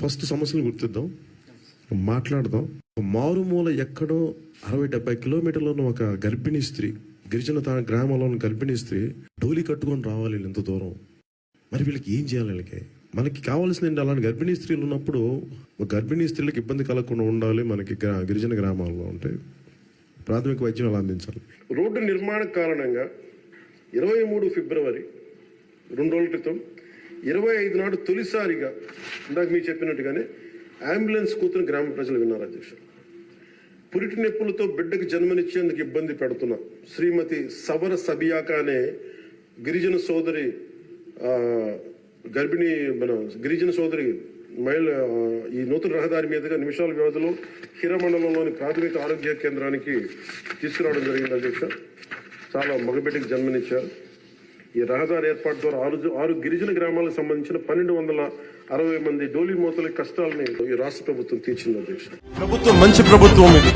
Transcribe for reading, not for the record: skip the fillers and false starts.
First సమస్యలు గుర్తిద్దాం, మాట్లాడదాం. మారుమూల ఎక్కడో 60-70 కిలోమీటర్లను ఒక గర్భిణీ స్త్రీ, గిరిజన గ్రామంలోని గర్భిణీ స్త్రీ డోలి కట్టుకొని రావాలి ఇంత దూరం. మరి వీళ్ళకి ఏం చేయాలి? వీళ్ళకి మనకి కావాల్సింది ఏంటి? అలాంటి గర్భిణీ స్త్రీలు ఉన్నప్పుడు గర్భిణీ స్త్రీలకు ఇబ్బంది కలగకుండా ఉండాలి. మనకి గిరిజన గ్రామాల్లో ఉంటే ప్రాథమిక వైద్యం ఎలా అందించాలి? రోడ్డు నిర్మాణ కారణంగా 23 ఫిబ్రవరి 2 రోజుల క్రితం 25 నాడు తొలిసారిగా ఇందాక మీరు చెప్పినట్టుగానే అంబులెన్స్ కూతురు గ్రామ ప్రజలు విన్నారు. అధ్యక్షుడు, పురిటి నొప్పులతో బిడ్డకు జన్మనిచ్చేందుకు ఇబ్బంది పెడుతున్న శ్రీమతి సవర సబియాక అనే గిరిజన సోదరి గిరిజన సోదరి మహిళ ఈ నూతన రహదారి మీదుగా నిమిషాల వ్యవధిలో హిరమండలంలోని ప్రాథమిక ఆరోగ్య కేంద్రానికి తీసుకురావడం జరిగింది. అధ్యక్ష, చాలా మగబిడ్డకి జన్మనిచ్చారు. ఈ రహదారి ఏర్పాటు ద్వారా 6 గిరిజన గ్రామాలకు సంబంధించిన 1260 మంది డోలీ మోతల కష్టాలని ఈ రాష్ట్ర ప్రభుత్వం తీర్చింది. అధ్యక్ష, ప్రభుత్వం మంచి ప్రభుత్వం ఇది.